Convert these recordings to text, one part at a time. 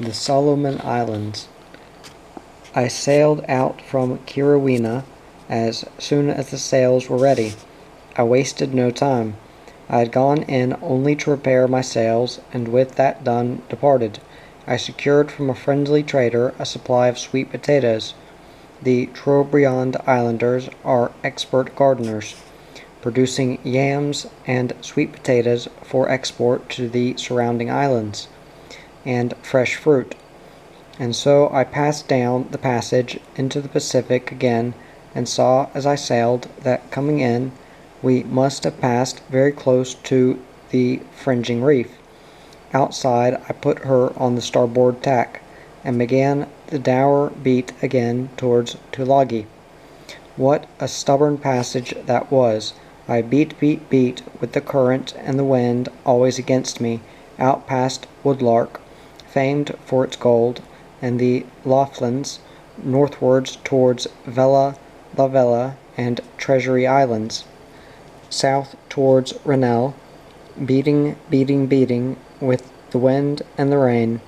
The Solomon Islands. I sailed out from Kirowina as soon as the sails were ready. I wasted no time. I had gone in only to repair my sails, and with that done departed. I secured from a friendly trader a supply of sweet potatoes. The Trobriand Islanders are expert gardeners, producing yams and sweet potatoes for export to the surrounding islands, and fresh fruit. And so I passed down the passage into the Pacific again, and saw as I sailed that coming in we must have passed very close to the fringing reef. Outside I put her on the starboard tack, and began the dour beat again towards Tulagi. What a stubborn passage that was! I beat with the current and the wind always against me, out past Woodlark, famed for its gold, and the Loflands, northwards towards Vella, La Vella, and Treasury Islands, south towards Rennell, beating with the wind and the rain.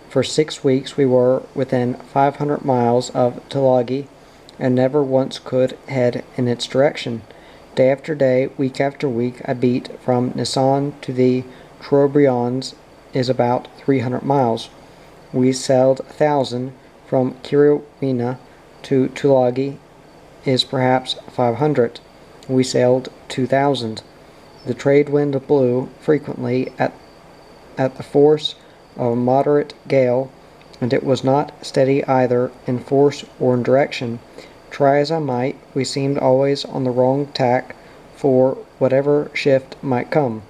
For 6 weeks we were within 500 miles of Tulagi, and never once could head in its direction. Day after day, week after week, I beat. From Nisan to the Trobriands is about 300 miles. We sailed 1,000. From Kirowina to Tulagi is perhaps 500. We sailed 2,000. The trade wind blew frequently at the force of a moderate gale, and it was not steady either in force or in direction. Try as I might, we seemed always on the wrong tack for whatever shift might come.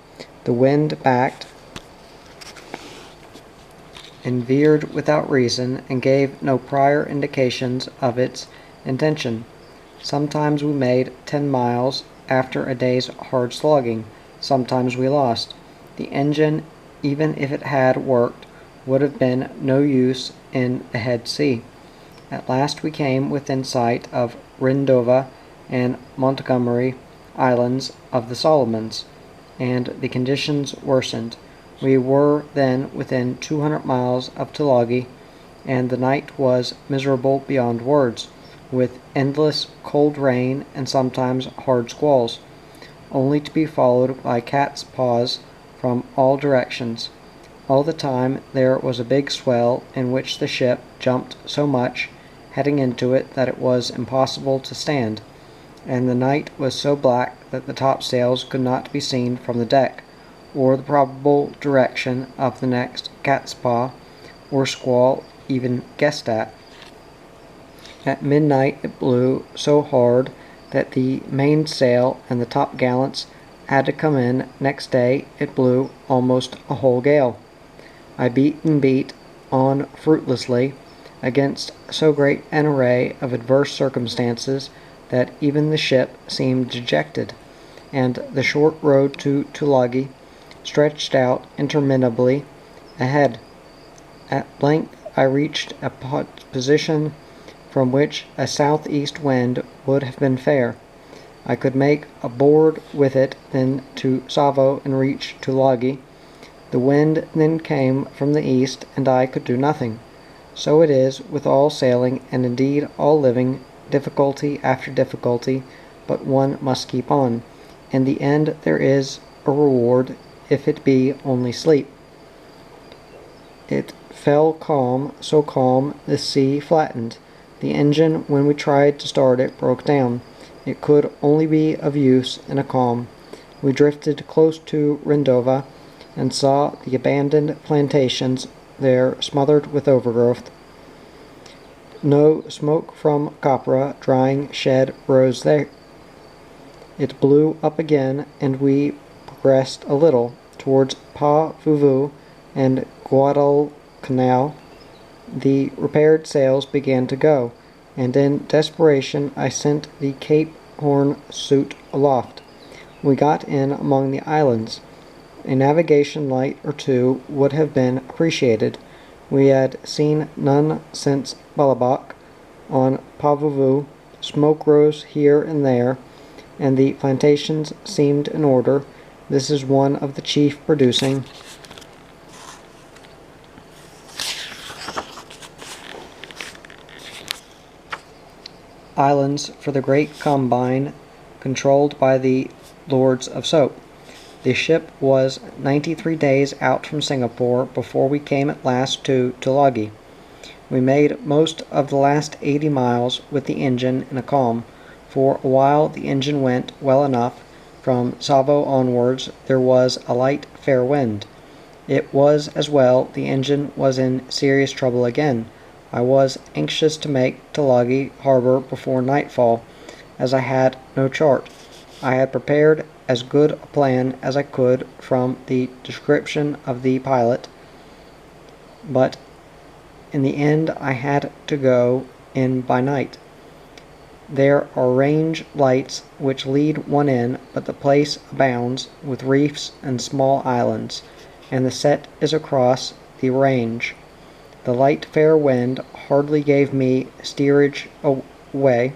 The wind backed and veered without reason, and gave no prior indications of its intention. Sometimes we made 10 miles after a day's hard slogging. Sometimes we lost. The engine, even if it had worked, would have been no use in the head sea. At last we came within sight of Rindova and Montgomery Islands of the Solomons, and the conditions worsened. We were then within 200 miles of Tulagi, and the night was miserable beyond words, with endless cold rain and sometimes hard squalls, only to be followed by cat's paws from all directions. All the time there was a big swell in which the ship jumped so much heading into it that it was impossible to stand, and the night was so black that the topsails could not be seen from the deck, or the probable direction of the next catspaw or squall even guessed at. At midnight it blew so hard that the mainsail and the topgallants had to come in. Next day it blew almost a whole gale. I beat on fruitlessly against so great an array of adverse circumstances that even the ship seemed dejected, and the short road to Tulagi stretched out interminably ahead. At length I reached a position from which a southeast wind would have been fair. I could make a board with it then to Savo and reach Tulagi. The wind then came from the east, and I could do nothing. So it is with all sailing, and indeed all living, difficulty after difficulty, but one must keep on. In the end there is a reward, if it be only sleep. It fell calm, so calm the sea flattened. The engine, when we tried to start it, broke down. It could only be of use in a calm. We drifted close to Rindova, and saw the abandoned plantations there smothered with overgrowth. No smoke from copra drying shed rose there. It blew up again, and we progressed a little towards Pa Vuvu and Guadalcanal. The repaired sails began to go, and in desperation I sent the Cape Horn suit aloft. We got in among the islands. A navigation light or two would have been appreciated. We had seen none since Balabak. On Pavuvu, smoke rose here and there, and the plantations seemed in order. This is one of the chief producing islands for the Great Combine controlled by the Lords of Soap. The ship was 93 days out from Singapore before we came at last to Tulagi. We made most of the last 80 miles with the engine in a calm. For a while the engine went well enough. From Savo onwards there was a light fair wind. It was as well the engine was in serious trouble again. I was anxious to make Tulagi harbor before nightfall, as I had no chart. I had prepared as good a plan as I could from the description of the pilot, but in the end I had to go in by night. There are range lights which lead one in, but the place abounds with reefs and small islands, and the set is across the range. The light fair wind hardly gave me steerage away,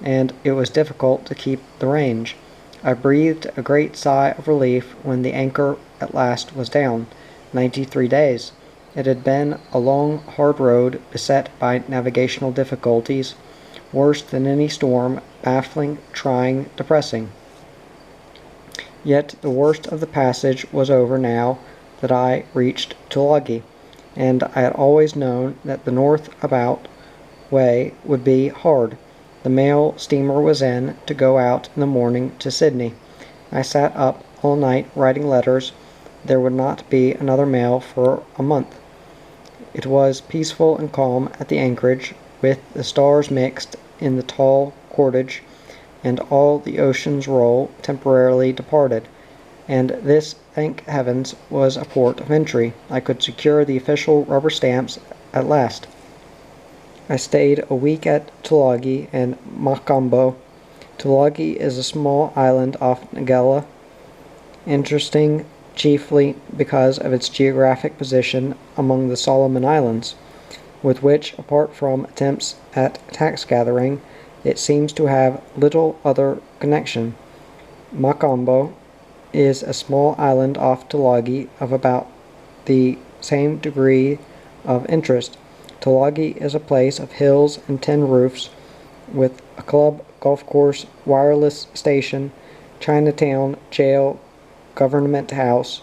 and it was difficult to keep the range. I breathed a great sigh of relief when the anchor at last was down. 93 days. It had been a long, hard road, beset by navigational difficulties, worse than any storm, baffling, trying, depressing. Yet the worst of the passage was over now that I reached Tulagi, and I had always known that the north about way would be hard. The mail steamer was in to go out in the morning to Sydney. I sat up all night writing letters. There would not be another mail for a month. It was peaceful and calm at the anchorage, with the stars mixed in the tall cordage, and all the ocean's roll temporarily departed. And this, thank heavens, was a port of entry. I could secure the official rubber stamps at last. I stayed a week at Tulagi and Macombo. Tulagi is a small island off Nagella, interesting chiefly because of its geographic position among the Solomon Islands, with which, apart from attempts at tax gathering, it seems to have little other connection. Macombo is a small island off Tulagi of about the same degree of interest. Tulagi is a place of hills and tin roofs, with a club, golf course, wireless station, Chinatown, jail, government house,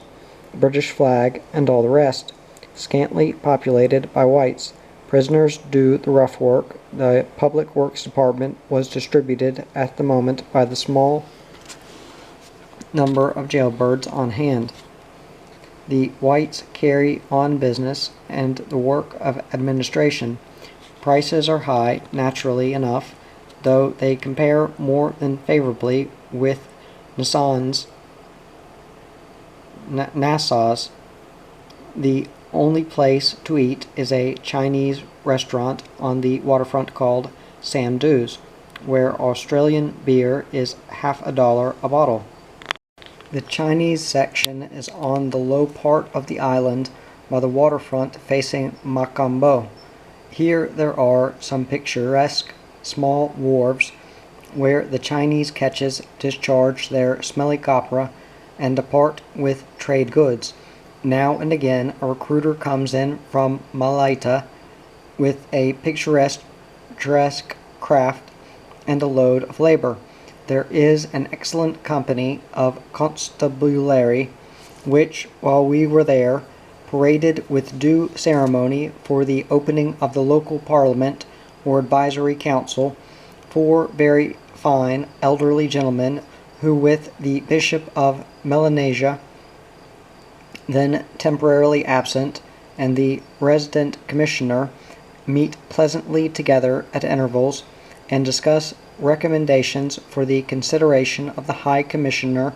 British flag, and all the rest. Scantily populated by whites. Prisoners do the rough work. The Public Works Department was distributed at the moment by the small number of jailbirds on hand. The whites carry on business and the work of administration. Prices are high, naturally enough, though they compare more than favorably with Nassau's. The only place to eat is a Chinese restaurant on the waterfront called Sam Doo's, where Australian beer is $50 a bottle. The Chinese section is on the low part of the island by the waterfront facing Macombo. Here there are some picturesque small wharves where the Chinese ketches discharge their smelly copra and depart with trade goods. Now and again a recruiter comes in from Malaita with a picturesque craft and a load of labor. There is an excellent company of constabulary, which, while we were there, paraded with due ceremony for the opening of the local parliament or advisory council, 4 very fine elderly gentlemen who, with the Bishop of Melanesia, then temporarily absent, and the resident commissioner, meet pleasantly together at intervals and discuss recommendations for the consideration of the High Commissioner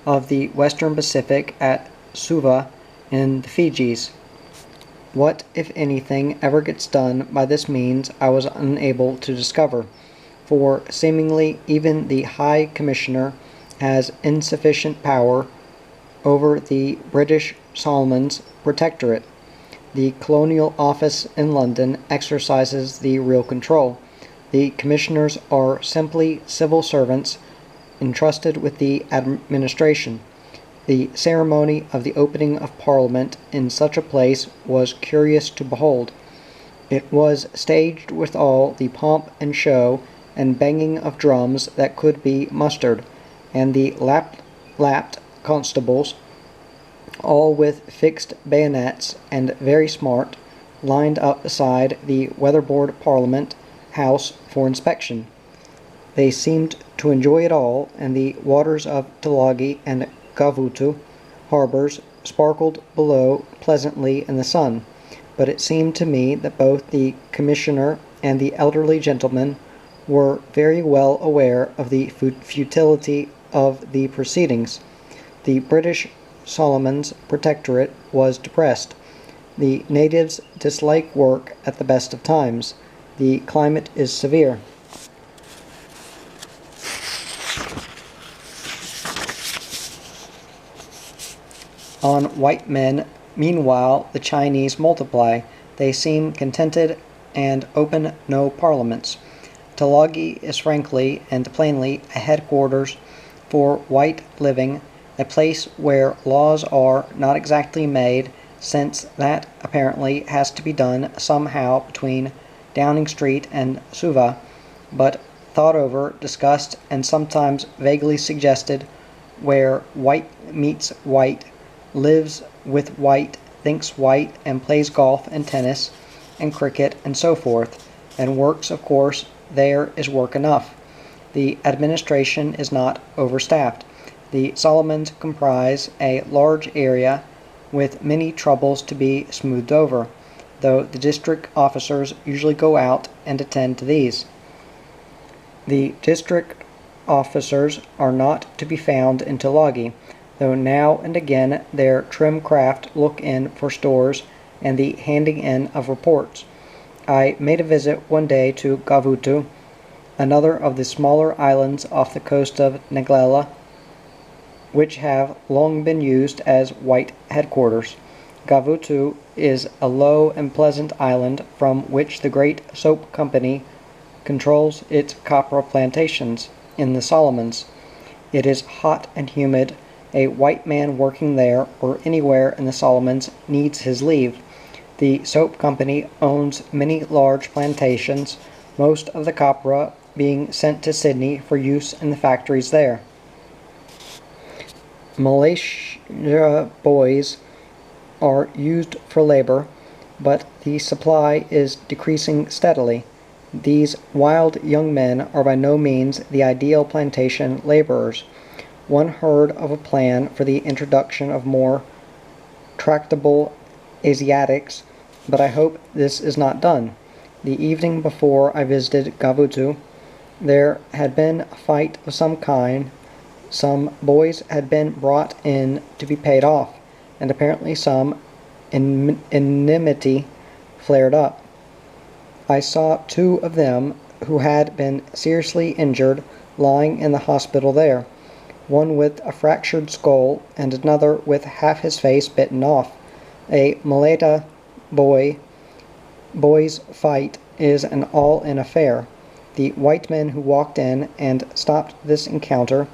of the Western Pacific at Suva in the Fijis. What, if anything, ever gets done by this means I was unable to discover, for seemingly even the High Commissioner has insufficient power over the British Solomons Protectorate. The Colonial Office in London exercises the real control. The commissioners are simply civil servants entrusted with the administration. The ceremony of the opening of Parliament in such a place was curious to behold. It was staged with all the pomp and show and banging of drums that could be mustered, and the lapped constables, all with fixed bayonets and very smart, lined up beside the weatherboard Parliament House for inspection. They seemed to enjoy it all, and the waters of Tulagi and Gavutu harbors sparkled below pleasantly in the sun, but it seemed to me that both the commissioner and the elderly gentleman were very well aware of the futility of the proceedings. The British Solomons Protectorate was depressed. The natives dislike work at the best of times. The climate is severe. On white men, meanwhile, the Chinese multiply. They seem contented and open no parliaments. Tulagi is frankly and plainly a headquarters for white living, a place where laws are not exactly made, since that apparently has to be done somehow between Downing Street and Suva, but thought over, discussed, and sometimes vaguely suggested, where white meets white, lives with white, thinks white, and plays golf and tennis and cricket and so forth, and works, of course, there is work enough. The administration is not overstaffed. The Solomons comprise a large area with many troubles to be smoothed over, though the district officers usually go out and attend to these. The district officers are not to be found in Tulagi, though now and again their trim craft look in for stores and the handing in of reports. I made a visit one day to Gavutu, another of the smaller islands off the coast of Neglela, which have long been used as white headquarters. Gavutu is a low and pleasant island from which the great soap company controls its copra plantations in the Solomons. It is hot and humid. A white man working there or anywhere in the Solomons needs his leave. The soap company owns many large plantations, most of the copra being sent to Sydney for use in the factories there. Malaysia boys are used for labor, but the supply is decreasing steadily. These wild young men are by no means the ideal plantation laborers. One heard of a plan for the introduction of more tractable Asiatics, but I hope this is not done. The evening before I visited Gavutu, there had been a fight of some kind. Some boys had been brought in to be paid off, and apparently some enmity flared up. I saw two of them who had been seriously injured lying in the hospital there, one with a fractured skull and another with half his face bitten off. A Malay boys' fight is an all-in affair. The white men who walked in and stopped this encounter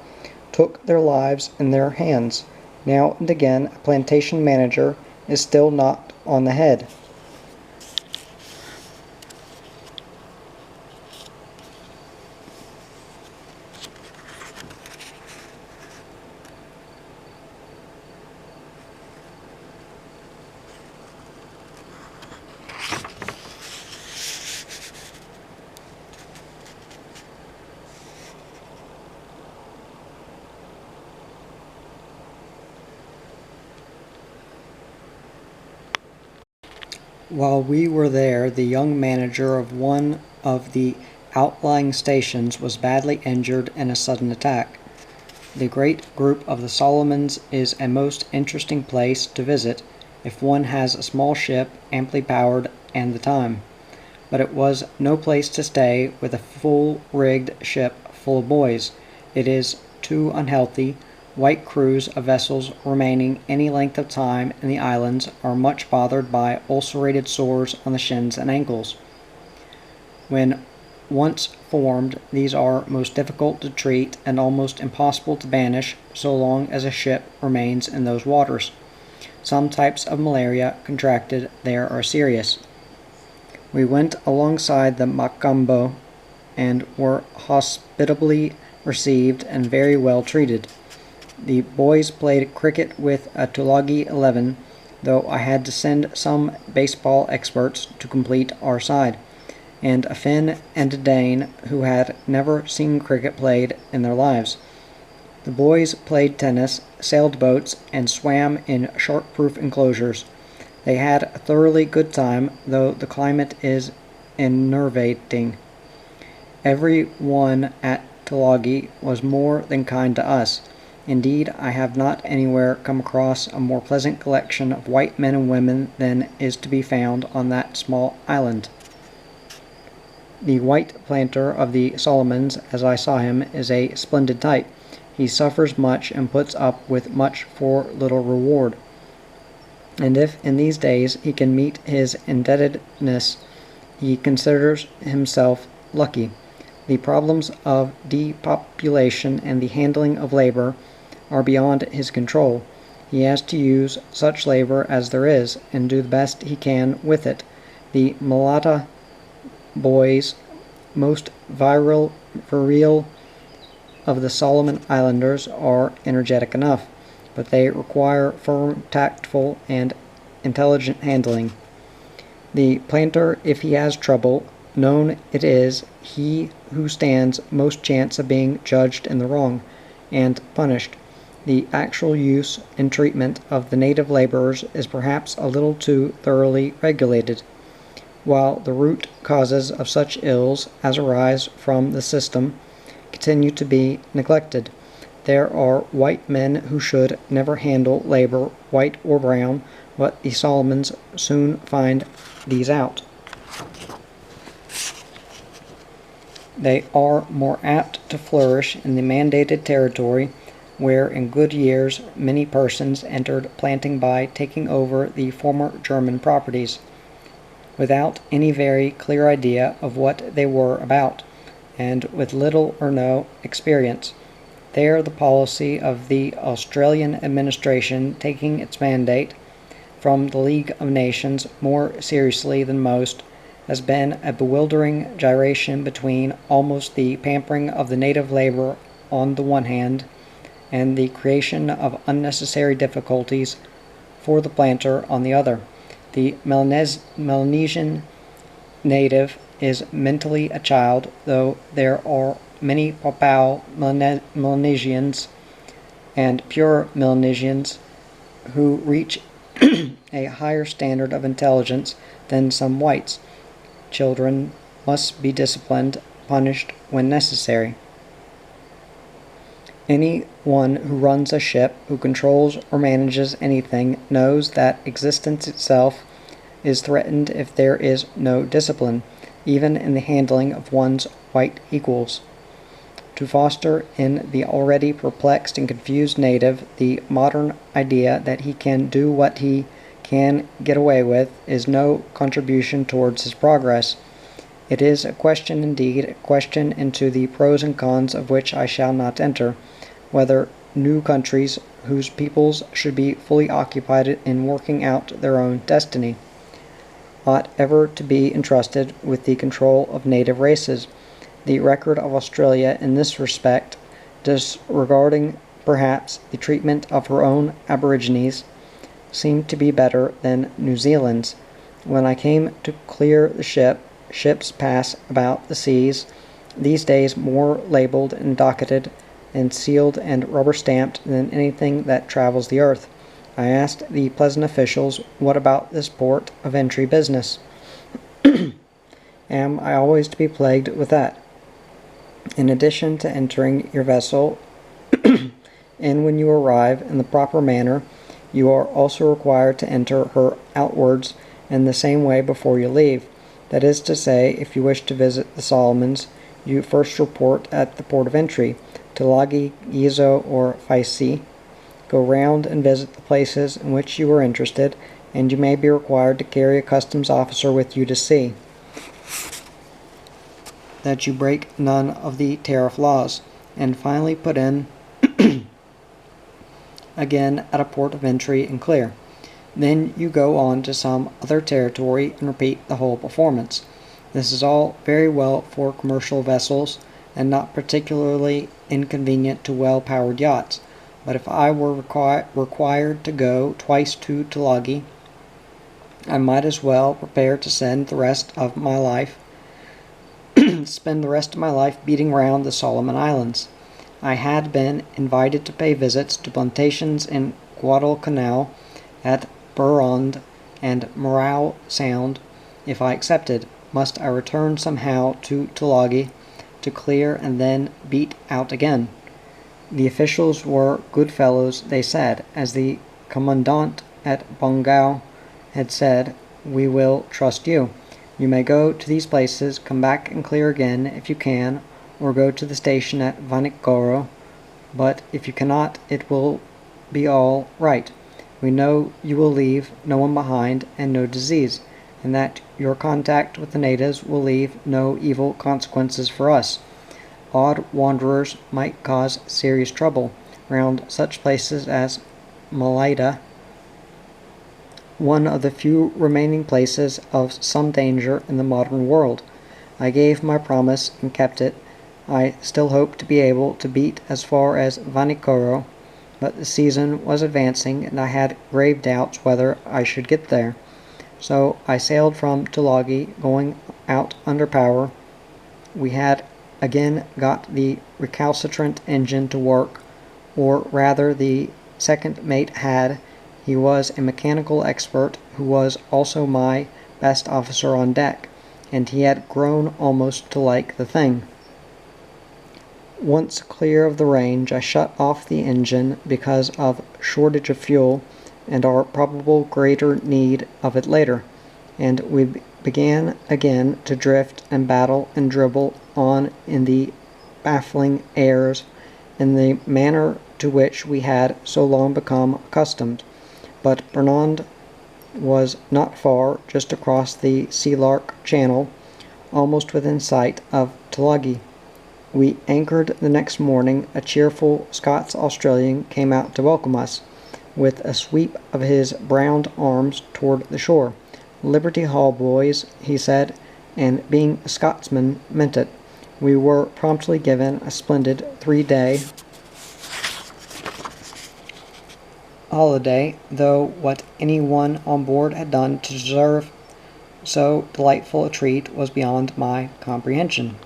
took their lives in their hands. Now and again a plantation manager is still knocked on the head. While we were there, the young manager of one of the outlying stations was badly injured in a sudden attack. The great group of the Solomons is a most interesting place to visit if one has a small ship amply powered and the time. But it was no place to stay with a full-rigged ship full of boys. It is too unhealthy. White crews of vessels remaining any length of time in the islands are much bothered by ulcerated sores on the shins and ankles. When once formed, these are most difficult to treat and almost impossible to banish so long as a ship remains in those waters. Some types of malaria contracted there are serious. We went alongside the Macambo and were hospitably received and very well treated. The boys played cricket with a Tulagi 11, though I had to send some baseball experts to complete our side, and a Finn and a Dane who had never seen cricket played in their lives. The boys played tennis, sailed boats, and swam in shark-proof enclosures. They had a thoroughly good time, though the climate is enervating. Every one at Tulagi was more than kind to us. Indeed, I have not anywhere come across a more pleasant collection of white men and women than is to be found on that small island. The white planter of the Solomons, as I saw him, is a splendid type. He suffers much and puts up with much for little reward. And if in these days he can meet his indebtedness, he considers himself lucky. The problems of depopulation and the handling of labor are beyond his control. He has to use such labor as there is, and do the best he can with it. The Malatta boys, most virile of the Solomon Islanders, are energetic enough, but they require firm, tactful, and intelligent handling. The planter, if he has trouble, known it is he who stands most chance of being judged in the wrong, and punished. The actual use and treatment of the native laborers is perhaps a little too thoroughly regulated, while the root causes of such ills as arise from the system continue to be neglected. There are white men who should never handle labor, white or brown, but the Solomons soon find these out. They are more apt to flourish in the mandated territory, where in good years many persons entered planting by taking over the former German properties, without any very clear idea of what they were about, and with little or no experience. There the policy of the Australian administration, taking its mandate from the League of Nations more seriously than most, has been a bewildering gyration between almost the pampering of the native labor on the one hand, and the creation of unnecessary difficulties for the planter on the other. The Melanesian native is mentally a child, though there are many Papau Melanesians and pure Melanesians who reach a higher standard of intelligence than some whites. Children must be disciplined, punished when necessary. Any one who runs a ship, who controls or manages anything, knows that existence itself is threatened if there is no discipline, even in the handling of one's white equals. To foster in the already perplexed and confused native the modern idea that he can do what he can get away with is no contribution towards his progress. It is a question indeed, a question into the pros and cons of which I shall not enter, whether new countries whose peoples should be fully occupied in working out their own destiny ought ever to be entrusted with the control of native races. The record of Australia in this respect, disregarding perhaps the treatment of her own aborigines, seemed to be better than New Zealand's. When I came to clear the ships pass about the seas, these days more labeled and docketed and sealed and rubber-stamped than anything that travels the earth. I asked the pleasant officials, what about this port of entry business? Am I always to be plagued with that? In addition to entering your vessel in when you arrive in the proper manner, you are also required to enter her outwards in the same way before you leave. That is to say, if you wish to visit the Solomons, you first report at the port of entry, Tulagi, Gizo, or Faisi. Go round and visit the places in which you are interested, and you may be required to carry a customs officer with you to see that you break none of the tariff laws, and finally put in again at a port of entry and clear. Then you go on to some other territory and repeat the whole performance. This is all very well for commercial vessels, and not particularly inconvenient to well-powered yachts, but if I were required to go twice to Tulagi, I might as well prepare to spend the rest of my life beating round the Solomon Islands. I had been invited to pay visits to plantations in Guadalcanal, at Burrond, and Morale Sound. If I accepted, must I return somehow to Tulagi to clear and then beat out again? The officials were good fellows, they said. As the commandant at Bongao had said, "We will trust you. You may go to these places, come back and clear again if you can, or go to the station at Vanikoro, but if you cannot, it will be all right. We know you will leave no one behind and no disease, and that your contact with the natives will leave no evil consequences for us. Odd wanderers might cause serious trouble round such places as Malaita, one of the few remaining places of some danger in the modern world. I gave my promise and kept it. I still hoped to be able to beat as far as Vanikoro, but the season was advancing and I had grave doubts whether I should get there. So I sailed from Tulagi, going out under power. We had again got the recalcitrant engine to work, or rather the second mate had. He was a mechanical expert who was also my best officer on deck, and he had grown almost to like the thing. Once clear of the range, I shut off the engine because of shortage of fuel and our probable greater need of it later, and we began again to drift and battle and dribble on in the baffling airs in the manner to which we had so long become accustomed. But Bernard was not far, just across the Sealark Channel, almost within sight of Tulagi. We anchored the next morning. A cheerful Scots-Australian came out to welcome us, with a sweep of his browned arms toward the shore. "Liberty Hall, boys," he said, and being a Scotsman meant it. We were promptly given a splendid 3-day holiday, though what any one on board had done to deserve so delightful a treat was beyond my comprehension.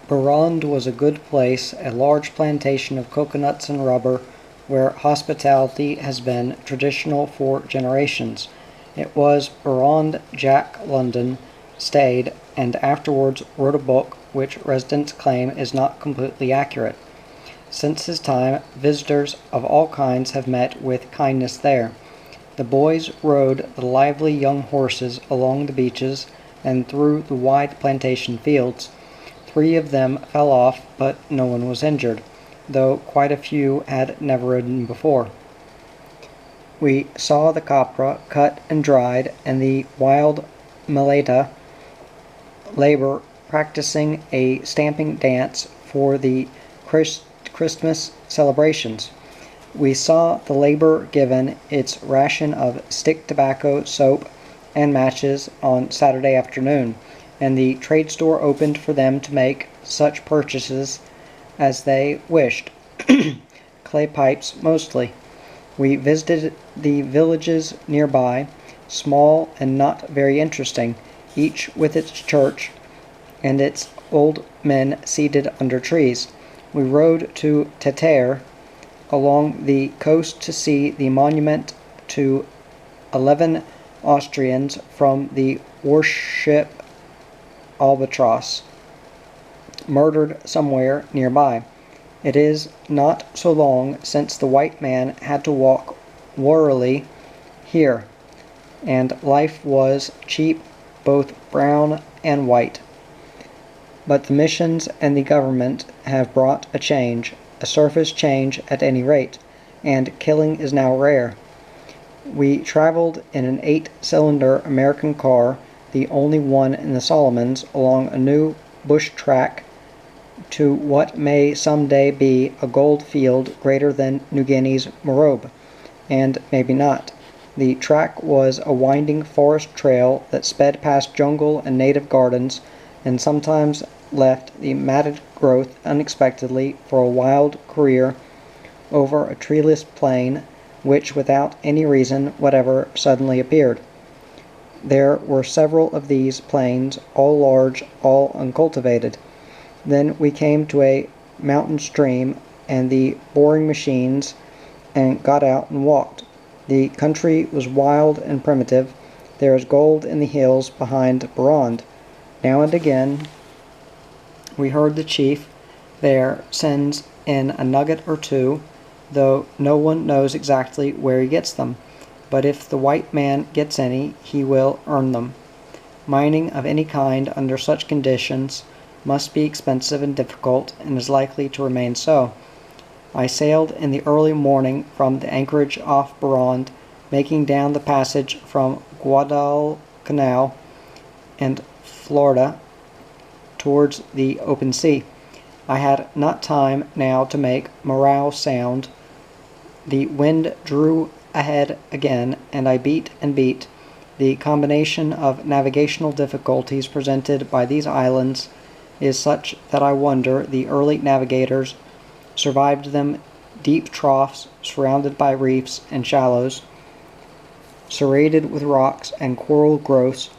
Burrond was a good place, a large plantation of coconuts and rubber, where hospitality has been traditional for generations. It was Burrond Jack London stayed, and afterwards wrote a book which residents claim is not completely accurate. Since his time, visitors of all kinds have met with kindness there. The boys rode the lively young horses along the beaches and through the wide plantation fields. 3 of them fell off, but no one was injured, though quite a few had never ridden before. We saw the copra cut and dried, and the wild Malaita labor practicing a stamping dance for the Christmas celebrations. We saw the labor given its ration of stick tobacco, soap, and matches on Saturday afternoon, and the trade store opened for them to make such purchases as they wished. Clay pipes mostly. We visited the villages nearby, small and not very interesting, each with its church and its old men seated under trees. We rode to Tetere along the coast to see the monument to 11 Austrians from the warship Albatross, murdered somewhere nearby. It is not so long since the white man had to walk warily here, and life was cheap, both brown and white. But the missions and the government have brought a change, a surface change at any rate, and killing is now rare. We traveled in an 8-cylinder American car, the only one in the Solomons, along a new bush track to what may some day be a gold field greater than New Guinea's Morobe, and maybe not. The track was a winding forest trail that sped past jungle and native gardens, and sometimes left the matted growth unexpectedly for a wild career over a treeless plain which, without any reason whatever, suddenly appeared. There were several of these plains, all large, all uncultivated. Then we came to a mountain stream and the boring machines and got out and walked. The country was wild and primitive. There is gold in the hills behind Barond. Now and again we heard the chief there sends in a nugget or two, though no one knows exactly where he gets them. But if the white man gets any, he will earn them. Mining of any kind under such conditions must be expensive and difficult, and is likely to remain so. I sailed in the early morning from the anchorage off Barond, making down the passage from Guadalcanal and Florida towards the open sea. I had not time now to make morale sound. The wind drew ahead again, and I beat and beat. The combination of navigational difficulties presented by these islands is such that I wonder the early navigators survived them. Deep troughs surrounded by reefs and shallows, serrated with rocks and coral growths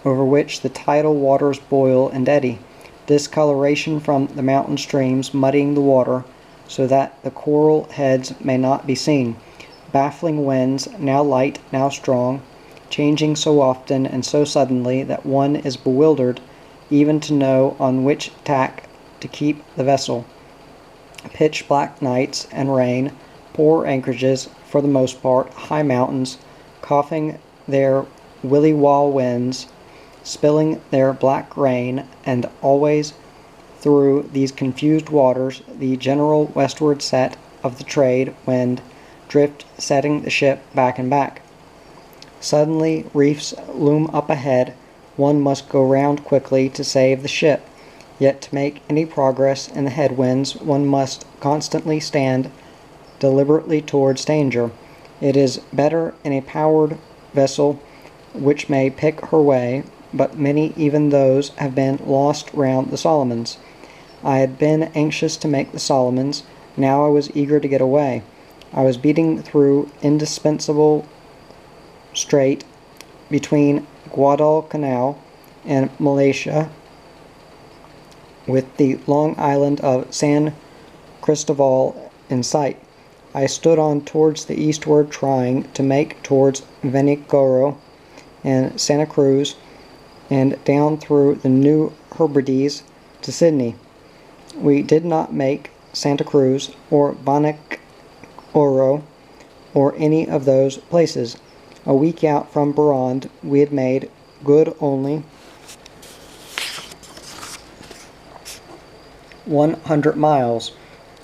over which the tidal waters boil and eddy. Discoloration from the mountain streams muddying the water so that the coral heads may not be seen. Baffling winds, now light, now strong, changing so often and so suddenly that one is bewildered even to know on which tack to keep the vessel. Pitch-black nights and rain, poor anchorages for the most part, high mountains, coughing their willy-waw winds, spilling their black rain, and always through these confused waters the general westward set of the trade wind drift setting the ship back and back. Suddenly reefs loom up ahead. One must go round quickly to save the ship. Yet to make any progress in the headwinds one must constantly stand deliberately towards danger. It is better in a powered vessel which may pick her way, but many, even those, have been lost round the Solomons. I had been anxious to make the Solomons. Now I was eager to get away. I was beating through indispensable strait between Guadalcanal and Malaysia, with the long island of San Cristobal in sight. I stood on towards the eastward, trying to make towards Vanicoro and Santa Cruz, and down through the New Hebrides to Sydney. We did not make Santa Cruz or Vanicoro or any of those places. A week out from Barond we had made good only 100 miles.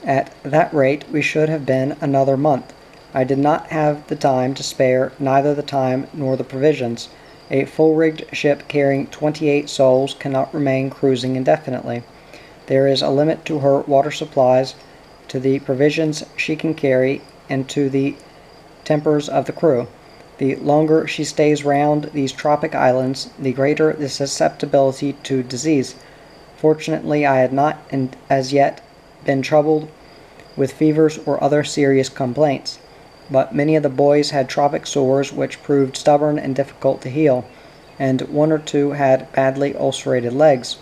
At that rate we should have been another month. I did not have the time to spare, neither the time nor the provisions. A full-rigged ship carrying 28 souls cannot remain cruising indefinitely. There is a limit to her water supplies, to the provisions she can carry, and to the tempers of the crew. The longer she stays round these tropic islands, the greater the susceptibility to disease. Fortunately, I had not as yet been troubled with fevers or other serious complaints, but many of the boys had tropic sores which proved stubborn and difficult to heal, and one or two had badly ulcerated legs.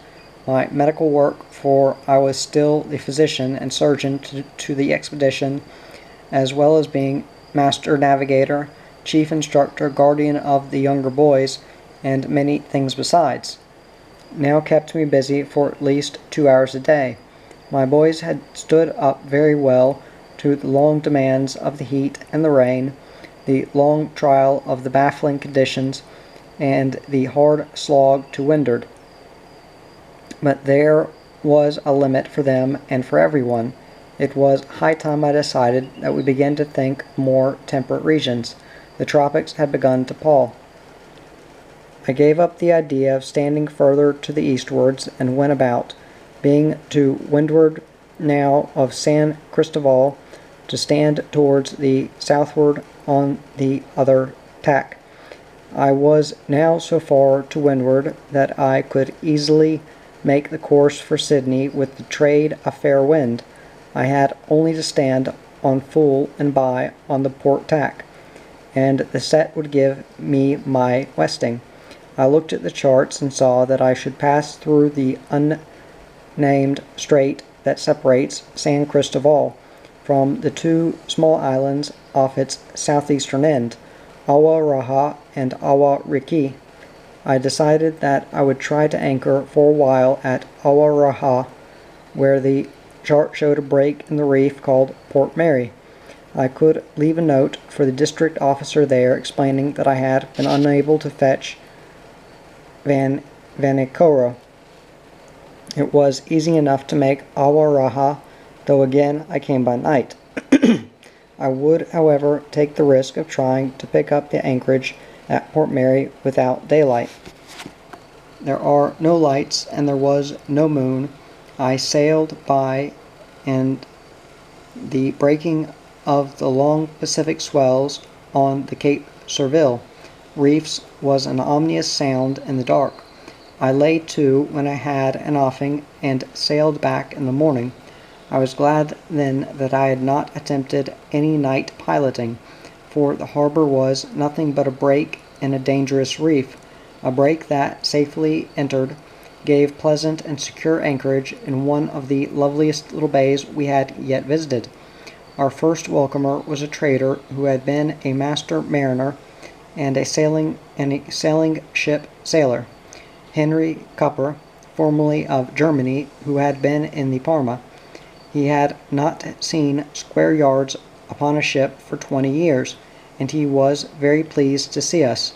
My medical work, for I was still the physician and surgeon to the expedition, as well as being master navigator, chief instructor, guardian of the younger boys, and many things besides, now kept me busy for at least 2 hours a day. My boys had stood up very well to the long demands of the heat and the rain, the long trial of the baffling conditions, and the hard slog to windward. But there was a limit for them and for everyone. It was high time I decided that we began to think more temperate regions. The tropics had begun to pall. I gave up the idea of standing further to the eastwards and went about, being to windward now of San Cristobal, to stand towards the southward on the other tack. I was now so far to windward that I could easily make the course for Sydney with the trade a fair wind. I had only to stand on full and by on the port tack, and the set would give me my westing. I looked at the charts and saw that I should pass through the unnamed strait that separates San Cristobal from the two small islands off its southeastern end, Awa Raha and Awa Riki. I decided that I would try to anchor for a while at Awa Raha, where the chart showed a break in the reef called Port Mary. I could leave a note for the district officer there explaining that I had been unable to fetch Vanikoro. It was easy enough to make Awa Raha, though again I came by night. I would, however, take the risk of trying to pick up the anchorage at Port Mary without daylight. There are no lights and there was no moon. I sailed by, and the breaking of the long Pacific swells on the Cape Surville reefs was an ominous sound in the dark. I lay to when I had an offing and sailed back in the morning. I was glad then that I had not attempted any night piloting, for the harbor was nothing but a break in a dangerous reef. A break that, safely entered, gave pleasant and secure anchorage in one of the loveliest little bays we had yet visited. Our first welcomer was a trader who had been a master mariner and a sailing ship sailor, Henry Copper, formerly of Germany, who had been in the Parma. He had not seen square yards upon a ship for 20 years, and he was very pleased to see us.